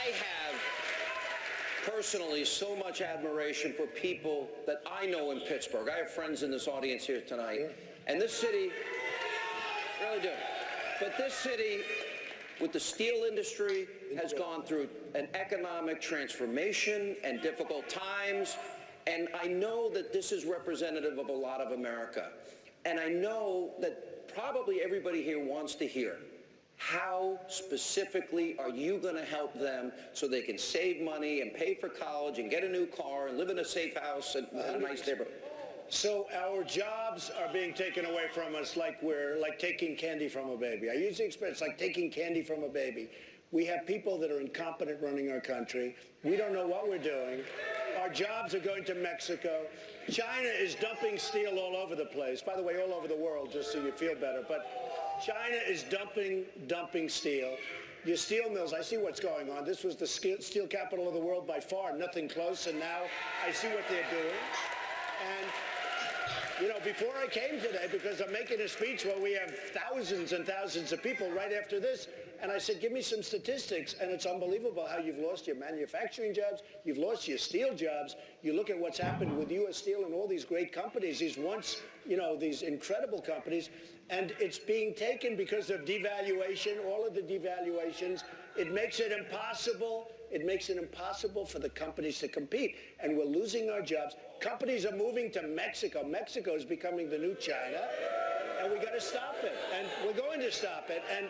I have personally so much admiration for people that I know in Pittsburgh. I have friends in this audience here tonight. And this city, really do. But this city, with the steel industry, has gone through an economic transformation and difficult times. And I know that this is representative of a lot of America. And I know that probably everybody here wants to hear, how specifically are you going to help them so they can save money and pay for college and get a new car and live in a safe house and a nice neighborhood? So our jobs are being taken away from us like we're like taking candy from a baby. I use the expression like taking candy from a baby. We have people that are incompetent running our country. We don't know what we're doing. Our jobs are going to Mexico. China is dumping steel all over the place. By the way, all over the world, just so you feel better. But China is dumping steel. Your steel mills, I see what's going on. This was the steel capital of the world by far, nothing close, and now I see what they're doing. And you know, before I came today, because I'm making a speech where we have thousands and thousands of people right after this, and I said, give me some statistics, and it's unbelievable how you've lost your manufacturing jobs, you've lost your steel jobs. You look at what's happened with U.S. Steel and all these great companies, these once, you know, these incredible companies, and it's being taken because of devaluation, all of the devaluations. It makes it impossible. It makes it impossible for the companies to compete, and we're losing our jobs. Companies are moving to Mexico. Mexico is becoming the new China, and we got to stop it, and we're going to stop it. And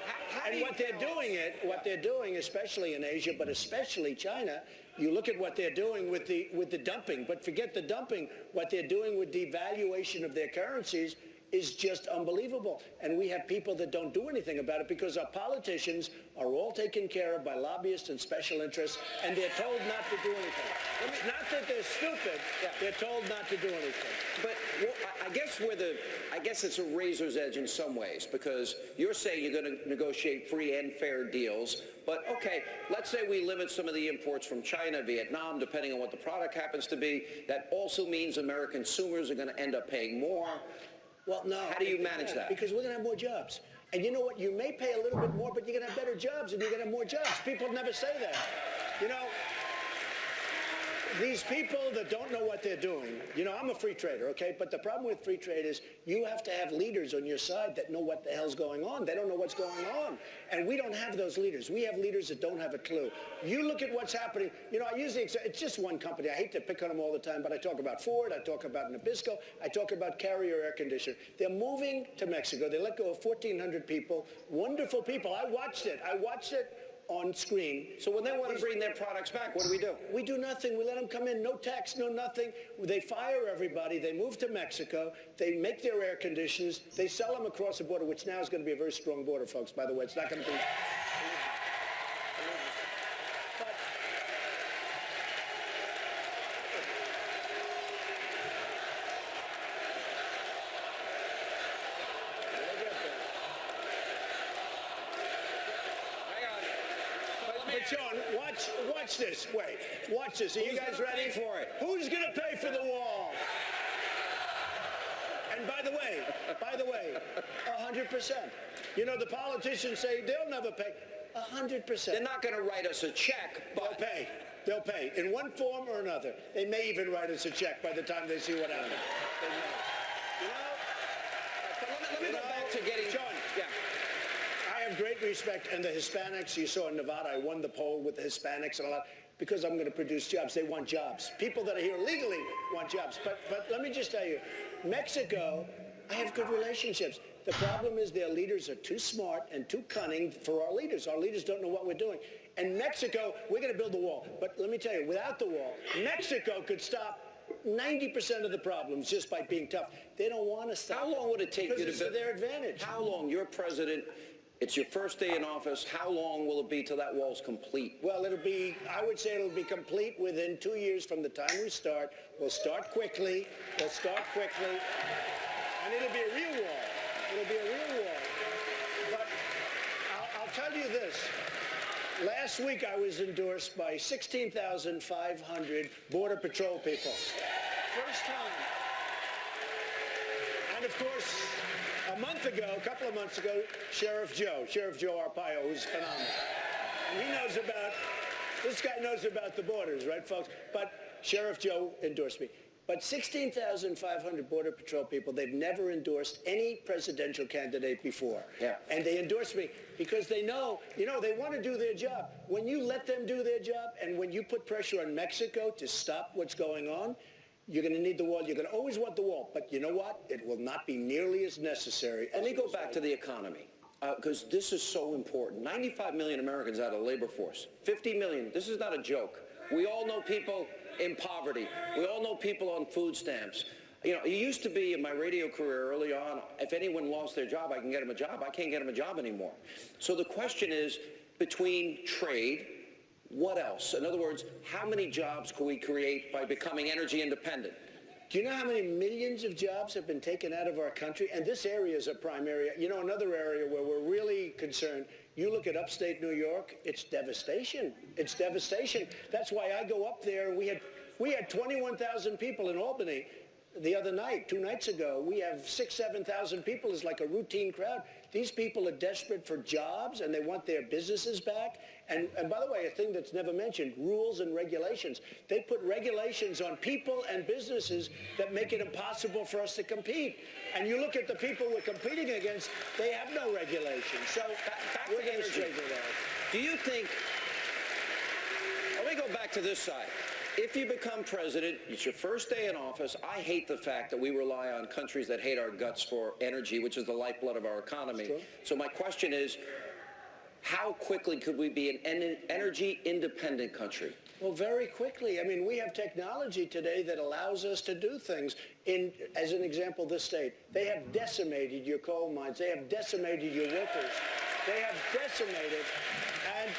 what they're doing, especially in Asia, but especially China, you look at what they're doing with the dumping, but forget the dumping. What they're doing with devaluation of their currencies is just unbelievable. And we have people that don't do anything about it because our politicians are all taken care of by lobbyists and special interests, and they're told not to do anything. It's not that they're stupid, they're told not to do anything. But well, I guess it's a razor's edge in some ways, because you're saying you're going to negotiate free and fair deals. But okay, let's say we limit some of the imports from China, Vietnam, depending on what the product happens to be. That also means American consumers are going to end up paying more. Well, no. How do you manage that? Because we're going to have more jobs. And you know what? You may pay a little bit more, but you're going to have better jobs and you're going to have more jobs. People never say that. You know, these people that don't know what they're doing, you know, I'm a free trader, okay? But the problem with free trade is you have to have leaders on your side that know what the hell's going on. They don't know what's going on. And we don't have those leaders. We have leaders that don't have a clue. You look at what's happening. You know, it's just one company. I hate to pick on them all the time, but I talk about Ford, I talk about Nabisco, I talk about Carrier Air Conditioner. They're moving to Mexico. They let go of 1,400 people, wonderful people. I watched it on screen. So when they want to bring their products back, what do we do? We do nothing. We let them come in, no tax, no nothing. They fire everybody. They move to Mexico. They make their air conditioners. They sell them across the border, which now is going to be a very strong border, folks, by the way. It's not going to be... John, watch this. Wait, watch this. Are you guys ready for it? Who's going to pay for the wall? And by the way, 100%. You know, the politicians say they'll never pay. 100%. They're not going to write us a check, but... They'll pay. In one form or another. They may even write us a check by the time they see what happens. They may. You know? Let me go back to getting... John, I have great respect, and the Hispanics, you saw in Nevada, I won the poll with the Hispanics and a lot, because I'm going to produce jobs. They want jobs. People that are here legally want jobs. But let me just tell you, Mexico, I have good relationships. The problem is their leaders are too smart and too cunning for our leaders. Our leaders don't know what we're doing. And Mexico, we're going to build the wall. But let me tell you, without the wall, Mexico could stop 90% of the problems just by being tough. They don't want to stop. How long would it take you to build? To their advantage. How long? You're president. It's your first day in office. How long will it be till that wall's complete? Well, I would say it'll be complete within 2 years from the time we start. We'll start quickly. And it'll be a real wall. But I'll tell you this. Last week I was endorsed by 16,500 Border Patrol people. First time. And of course, a couple of months ago, Sheriff Joe Arpaio, who's phenomenal. And he knows about This guy knows about the borders, right, folks? But Sheriff Joe endorsed me. But 16,500 Border Patrol people, they've never endorsed any presidential candidate before. Yeah. And they endorsed me because they know, they want to do their job. When you let them do their job and when you put pressure on Mexico to stop what's going on, you're going to need the wall. You're going to always want the wall. But you know what? It will not be nearly as necessary. Let me go back to the economy, because this is so important. 95 million Americans out of the labor force. 50 million. This is not a joke. We all know people in poverty. We all know people on food stamps. It used to be in my radio career early on, if anyone lost their job, I can get them a job. I can't get them a job anymore. So the question is, between trade, what else? In other words, how many jobs can we create by becoming energy independent? Do you know how many millions of jobs have been taken out of our country? And this area is a prime area. Another area where we're really concerned, you look at upstate New York, it's devastation. It's devastation. That's why I go up there. We had 21,000 people in Albany the other night, 2 nights ago. We have 6,000, 7,000 people. It's like a routine crowd. These people are desperate for jobs, and they want their businesses back. And by the way, a thing that's never mentioned, rules and regulations. They put regulations on people and businesses that make it impossible for us to compete. And you look at the people we're competing against, they have no regulations. So we're going to straighten it out. Do you think, let me go back to this side. If you become president, it's your first day in office. I hate the fact that we rely on countries that hate our guts for energy, which is the lifeblood of our economy. So my question is, how quickly could we be an energy independent country? Well, very quickly. I mean, we have technology today that allows us to do things. As an example, this state, they have decimated your coal mines. They have decimated your workers. They have decimated. And,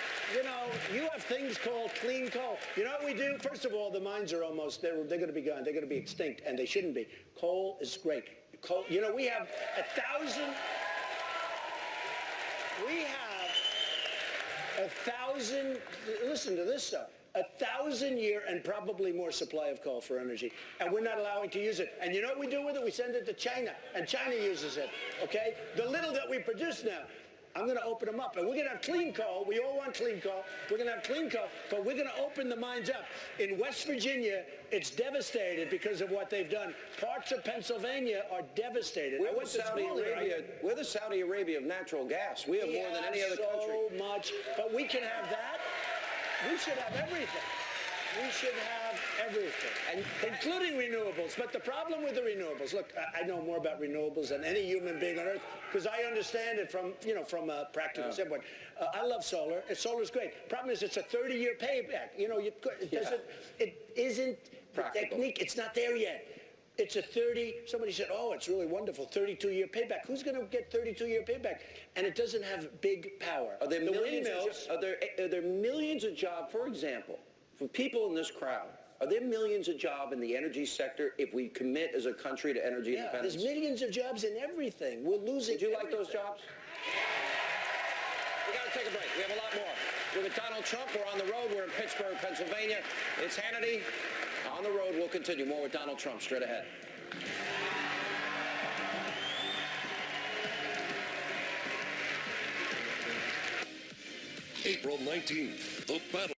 you have things called clean coal. You know what we do? First of all, the mines are almost, they're going to be gone. They're going to be extinct, and they shouldn't be. Coal is great. Coal, we have 1,000, listen to this stuff, 1,000-year and probably more supply of coal for energy, and we're not allowing to use it. And you know what we do with it? We send it to China, and China uses it, okay? The little that we produce now, I'm going to open them up, and we're going to have clean coal. We all want clean coal. We're going to have clean coal, but we're going to open the mines up. In West Virginia, it's devastated because of what they've done. Parts of Pennsylvania are devastated. We're the Saudi Arabia of natural gas. We have more than any other country. So much, but we can have that. We should have everything. We should have everything, and including renewables. But the problem with the renewables, look, I know more about renewables than any human being on earth because I understand it from a practical standpoint. I love solar. Solar's great. Problem is, it's a 30-year payback. It isn't practical. Technique. It's not there yet. It's a somebody said, oh, it's really wonderful, 32-year payback. Who's going to get 32-year payback? And it doesn't have big power. Are there millions of jobs, for example, for people in this crowd? Are there millions of jobs in the energy sector if we commit as a country to energy independence? There's millions of jobs in everything. We're losing Would you like those jobs? We got to take a break. We have a lot more. We're with Donald Trump. We're on the road. We're in Pittsburgh, Pennsylvania. It's Hannity. On the road, we'll continue. More with Donald Trump straight ahead. April 19th, the battle.